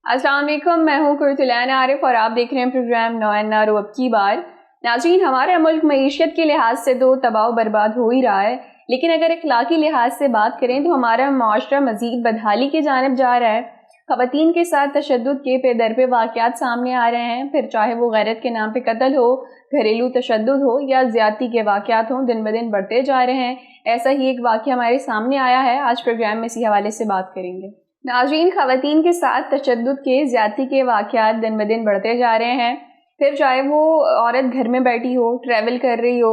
السلام علیکم، میں ہوں کرتلین عارف اور آپ دیکھ رہے ہیں پروگرام نو این آر او اب کی بار۔ ناظرین، ہمارا ملک معیشت کے لحاظ سے تو تباہ و برباد ہو ہی رہا ہے، لیکن اگر اخلاقی لحاظ سے بات کریں تو ہمارا معاشرہ مزید بدحالی کی جانب جا رہا ہے۔ خواتین کے ساتھ تشدد کے پہ در پہ واقعات سامنے آ رہے ہیں، پھر چاہے وہ غیرت کے نام پہ قتل ہو، گھریلو تشدد ہو یا زیادتی کے واقعات ہوں، دن بدن بڑھتے جا رہے ہیں۔ ایسا ہی ایک واقعہ ہمارے سامنے آیا ہے، آج پروگرام میں اسی حوالے سے بات کریں گے۔ ناظرین، خواتین کے ساتھ تشدد کے زیادتی کے واقعات دن بدن بڑھتے جا رہے ہیں، پھر چاہے وہ عورت گھر میں بیٹھی ہو، ٹریول کر رہی ہو۔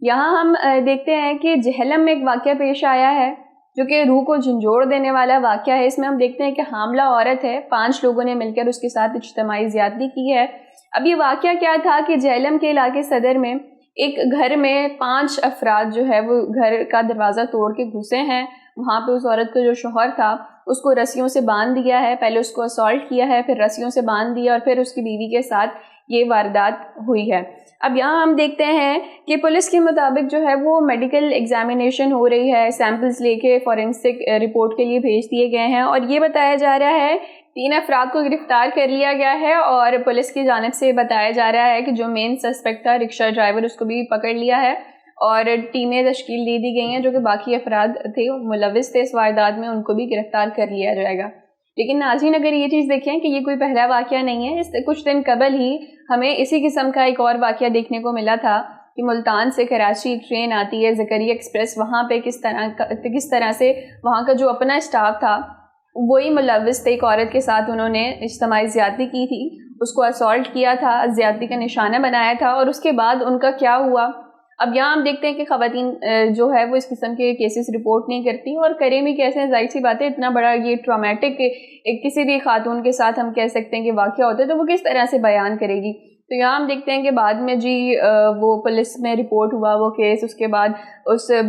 یہاں ہم دیکھتے ہیں کہ جہلم میں ایک واقعہ پیش آیا ہے جو کہ روح کو جھنجھوڑ دینے والا واقعہ ہے۔ اس میں ہم دیکھتے ہیں کہ حاملہ عورت ہے، 5 لوگوں نے مل کر اس کے ساتھ اجتماعی زیادتی کی ہے۔ اب یہ واقعہ کیا تھا کہ جہلم کے علاقے صدر میں ایک گھر میں 5 افراد جو ہے وہ گھر کا دروازہ توڑ کے گھسے ہیں۔ وہاں پہ اس عورت کا جو شوہر تھا اس کو رسیوں سے باندھ دیا ہے، پہلے اس کو اسالٹ کیا ہے، پھر رسیوں سے باندھ دیا اور پھر اس کی بیوی کے ساتھ یہ واردات ہوئی ہے۔ اب یہاں ہم دیکھتے ہیں کہ پولیس کے مطابق جو ہے وہ میڈیکل ایگزامینیشن ہو رہی ہے، سیمپلز لے کے فورینسک رپورٹ کے لیے بھیج دیے گئے ہیں، اور یہ بتایا جا رہا ہے 3 افراد کو گرفتار کر لیا گیا ہے، اور پولیس کی جانب سے بتایا جا رہا ہے کہ جو مین سسپیکٹ تھا رکشہ ڈرائیور، اس کو بھی پکڑ لیا ہے، اور ٹیمیں تشکیل دے دی گئی ہیں جو کہ باقی افراد تھے ملوث تھے اس واردات میں، ان کو بھی گرفتار کر لیا جائے گا۔ لیکن ناظرین، اگر یہ چیز دیکھیں کہ یہ کوئی پہلا واقعہ نہیں ہے، اس سے کچھ دن قبل ہی ہمیں اسی قسم کا ایک اور واقعہ دیکھنے کو ملا تھا کہ ملتان سے کراچی ایک ٹرین آتی ہے زکریا ایکسپریس، وہاں پہ کس طرح سے وہاں کا جو اپنا اسٹاف تھا وہی ملوث تھے، ایک عورت کے ساتھ انہوں نے اجتماعی زیادتی کی تھی، اس کو اسالٹ کیا تھا، زیادتی کا نشانہ بنایا تھا، اور اس کے بعد ان کا کیا ہوا۔ اب یہاں ہم دیکھتے ہیں کہ خواتین جو ہے وہ اس قسم کے کیسز رپورٹ نہیں کرتی، اور کریں بھی کیسے ہیں، ظاہر سی بات ہے اتنا بڑا یہ ٹرامیٹک کسی بھی خاتون کے ساتھ ہم کہہ سکتے ہیں کہ واقعہ ہوتا ہے تو وہ کس طرح سے بیان کرے گی۔ تو یہاں ہم دیکھتے ہیں کہ بعد میں وہ پولیس میں رپورٹ ہوا وہ کیس، اس کے بعد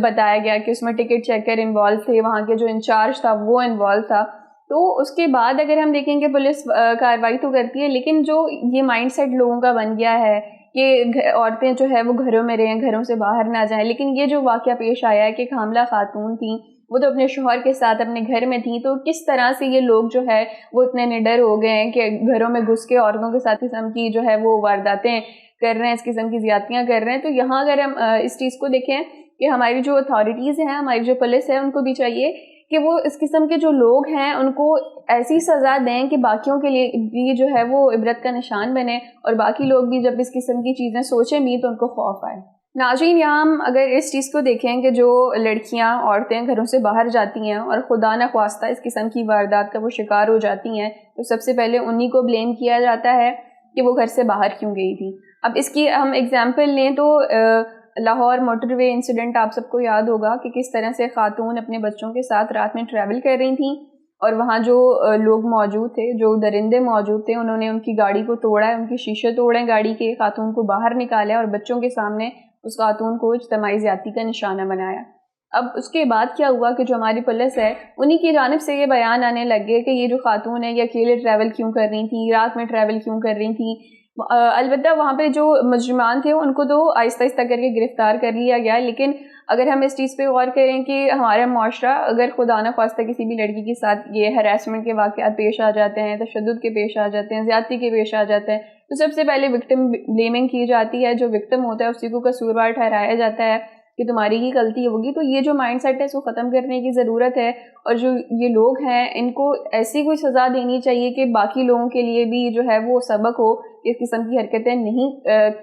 بتایا گیا کہ اس میں ٹکٹ چیکر انوالو تھے، وہاں کے جو انچارج تھا وہ انوالو تھا۔ تو اس کے بعد اگر ہم دیکھیں کہ پولیس کارروائی تو کرتی ہے، لیکن جو یہ مائنڈ سیٹ لوگوں کا بن گیا ہے کہ عورتیں جو ہے وہ گھروں میں رہیں، گھروں سے باہر نہ جائیں، لیکن یہ جو واقعہ پیش آیا ہے کہ ایک حاملہ خاتون تھیں، وہ تو اپنے شوہر کے ساتھ اپنے گھر میں تھیں، تو کس طرح سے یہ لوگ جو ہے وہ اتنے نڈر ہو گئے ہیں کہ گھروں میں گھس کے عورتوں کے ساتھ قسم کی جو ہے وہ وارداتیں کر رہے ہیں، اس قسم کی زیادتیاں کر رہے ہیں۔ تو یہاں اگر ہم اس چیز کو دیکھیں کہ ہماری جو اتھارٹیز ہیں، ہماری جو پولیس ہے، ان کو بھی چاہیے کہ وہ اس قسم کے جو لوگ ہیں ان کو ایسی سزا دیں کہ باقیوں کے لیے بھی جو ہے وہ عبرت کا نشان بنے، اور باقی لوگ بھی جب اس قسم کی چیزیں سوچیں بھی تو ان کو خوف آئے۔ ناظرین، یہاں ہم اگر اس چیز کو دیکھیں کہ جو لڑکیاں عورتیں گھروں سے باہر جاتی ہیں اور خدا نخواستہ اس قسم کی واردات کا وہ شکار ہو جاتی ہیں، تو سب سے پہلے انہی کو بلیم کیا جاتا ہے کہ وہ گھر سے باہر کیوں گئی تھی۔ اب اس کی ہم اگزامپل لیں تو لاہور موٹر وے انسیڈنٹ آپ سب کو یاد ہوگا کہ کس طرح سے خاتون اپنے بچوں کے ساتھ رات میں ٹریول کر رہی تھیں، اور وہاں جو لوگ موجود تھے، جو درندے موجود تھے، انہوں نے ان کی گاڑی کو توڑا ہے، ان کے شیشے توڑے گاڑی کے، خاتون کو باہر نکالا اور بچوں کے سامنے اس خاتون کو اجتماعی زیادتی کا نشانہ بنایا۔ اب اس کے بعد کیا ہوا کہ جو ہماری پولیس ہے انہی کی جانب سے یہ بیان آنے لگ گئے کہ یہ جو خاتون ہے یہ اکیلے ٹریول کیوں کر رہی تھیں، رات میں ٹریول کیوں کر رہی تھیں۔ البتہ وہاں پہ جو مجرمان تھے ان کو تو آہستہ آہستہ کر کے گرفتار کر لیا گیا، لیکن اگر ہم اس چیز پہ غور کریں کہ ہمارا معاشرہ اگر خدا نخواستہ کسی بھی لڑکی کے ساتھ یہ ہراسمنٹ کے واقعات پیش آ جاتے ہیں، تشدد کے پیش آ جاتے ہیں، زیادتی کے پیش آ جاتے ہیں، تو سب سے پہلے وکٹم بلیمنگ کی جاتی ہے۔ جو وکٹم ہوتا ہے اسی کو قصوروار ٹھہرایا جاتا ہے کہ تمہاری ہی غلطی ہوگی۔ تو یہ جو مائنڈ سیٹ ہے اس کو ختم کرنے کی ضرورت ہے، اور جو یہ لوگ ہیں ان کو ایسی کوئی سزا دینی چاہیے کہ باقی لوگوں کے لیے بھی جو ہے وہ سبق ہو، اس قسم کی حرکتیں نہیں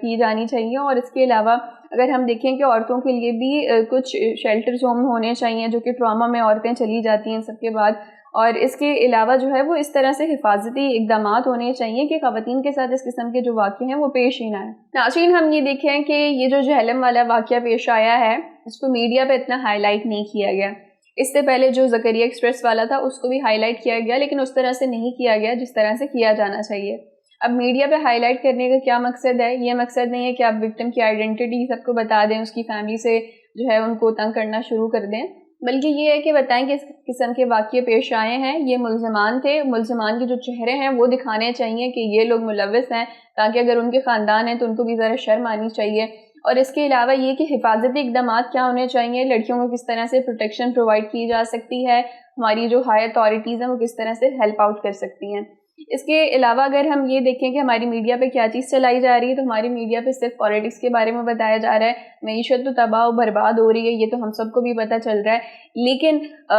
کی جانی چاہیے۔ اور اس کے علاوہ اگر ہم دیکھیں کہ عورتوں کے لیے بھی کچھ شیلٹرز ہوم ہونے چاہیے جو کہ ٹراما میں عورتیں چلی جاتی ہیں سب کے بعد، اور اس کے علاوہ جو ہے وہ اس طرح سے حفاظتی اقدامات ہونے چاہیے کہ خواتین کے ساتھ اس قسم کے جو واقعے ہیں وہ پیش ہی نہ آئیں۔ ناظرین، ہم یہ دیکھیں کہ یہ جو جہلم والا واقعہ پیش آیا ہے اس کو میڈیا پہ اتنا ہائی لائٹ نہیں کیا گیا۔ اس سے پہلے جو زکریا ایکسپریس والا تھا اس کو بھی ہائی لائٹ کیا گیا، لیکن اس طرح سے نہیں کیا گیا جس طرح سے کیا جانا چاہیے۔ اب میڈیا پہ ہائی لائٹ کرنے کا کیا مقصد ہے؟ یہ مقصد نہیں ہے کہ آپ وکٹم کی آئیڈینٹی سب کو بتا دیں، اس کی فیملی سے جو ہے ان کو تنگ کرنا شروع کر دیں، بلکہ یہ ہے کہ بتائیں کہ اس قسم کے واقعے پیش آئے ہیں، یہ ملزمان تھے، ملزمان کے جو چہرے ہیں وہ دکھانے چاہیے کہ یہ لوگ ملوث ہیں، تاکہ اگر ان کے خاندان ہیں تو ان کو بھی ذرا شرم آنی چاہیے۔ اور اس کے علاوہ یہ کہ حفاظتی اقدامات کیا ہونے چاہیے، لڑکیوں کو کس طرح سے پروٹیکشن پرووائڈ کی جا سکتی ہے، ہماری جو ہائی اتھارٹیز ہیں وہ کس طرح سے ہیلپ آؤٹ کر سکتی ہیں۔ اس کے علاوہ اگر ہم یہ دیکھیں کہ ہماری میڈیا پہ کیا چیز چلائی جا رہی ہے، تو ہماری میڈیا پہ صرف پالیٹکس کے بارے میں بتایا جا رہا ہے. معیشت تو تباہ و برباد ہو رہی ہے، یہ تو ہم سب کو بھی پتہ چل رہا ہے، لیکن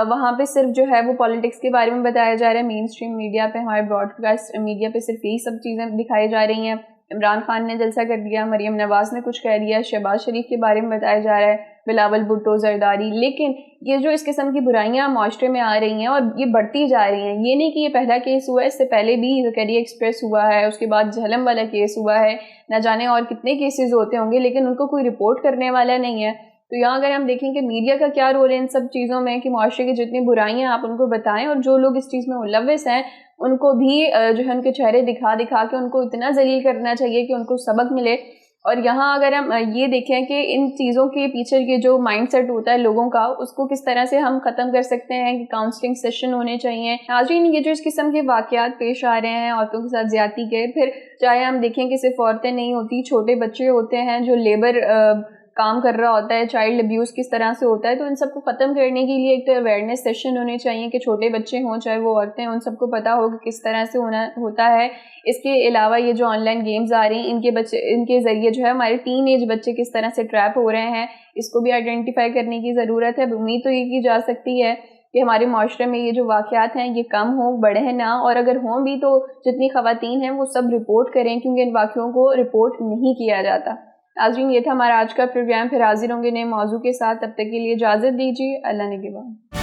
وہاں پہ صرف جو ہے وہ پالیٹکس کے بارے میں بتایا جا رہا ہے. مین اسٹریم میڈیا پہ، ہمارے براڈ کاسٹ میڈیا پہ صرف یہی سب چیزیں دکھائی جا رہی ہیں. عمران خان نے جلسہ کر دیا، مریم نواز نے کچھ کہہ دیا، شہباز شریف کے بارے میں بتایا جا رہا ہے، بلاول بھٹو، زرداری. لیکن یہ جو اس قسم کی برائیاں معاشرے میں آ رہی ہیں اور یہ بڑھتی جا رہی ہیں، یہ نہیں کہ یہ پہلا کیس ہوا ہے، اس سے پہلے بھی زکریا ایکسپریس ہوا ہے، اس کے بعد جہلم والا کیس ہوا ہے، نہ جانے اور کتنے کیسز ہوتے ہوں گے، لیکن ان کو کوئی رپورٹ کرنے والا نہیں ہے. تو یہاں اگر ہم دیکھیں کہ میڈیا کا کیا رول ہے ان سب چیزوں میں، کہ معاشرے کی جتنی برائیاں آپ ان کو بتائیں، اور جو لوگ اس چیز میں ملوث ہیں ان کو بھی جو ہے ان کے چہرے دکھا دکھا کے ان کو اتنا ذلیل کرنا چاہیے کہ ان کو سبق ملے. اور یہاں اگر ہم یہ دیکھیں کہ ان چیزوں کے پیچھے کے جو مائنڈ سیٹ ہوتا ہے لوگوں کا، اس کو کس طرح سے ہم ختم کر سکتے ہیں، کہ کاؤنسلنگ سیشن ہونے چاہیے. ناظرین، یہ جو اس قسم کے واقعات پیش آ رہے ہیں عورتوں کے ساتھ زیادتی کے، پھر چاہے ہم دیکھیں کہ صرف عورتیں نہیں ہوتی، چھوٹے بچے ہوتے ہیں جو لیبر کام کر رہا ہوتا ہے، چائلڈ ابیوز کس طرح سے ہوتا ہے، تو ان سب کو ختم کرنے کے لیے ایک تو اویئرنیس سیشن ہونے چاہیے کہ چھوٹے بچے ہوں چاہے وہ عورتیں، ان سب کو پتہ ہو کہ کس طرح سے ہوتا ہے. اس کے علاوہ یہ جو آن لائن گیمز آ رہی ہیں، ان کے ذریعے جو ہے ہمارے ٹین ایج بچے کس طرح سے ٹریپ ہو رہے ہیں، اس کو بھی آئیڈینٹیفائی کرنے کی ضرورت ہے. امید تو یہ کی جا سکتی ہے کہ ہمارے معاشرے میں یہ جو واقعات ہیں یہ کم ہوں، بڑھیں نہ، اور اگر ہوں بھی تو جتنی خواتین ہیں وہ سب رپورٹ کریں، کیونکہ ان واقعوں کو رپورٹ نہیں کیا جاتا. ناظرین، یہ تھا ہمارا آج کا پروگرام. پھر حاضر ہوں گے نئے موضوع کے ساتھ، تب تک کے لیے اجازت دیجیے. اللہ نگہبان.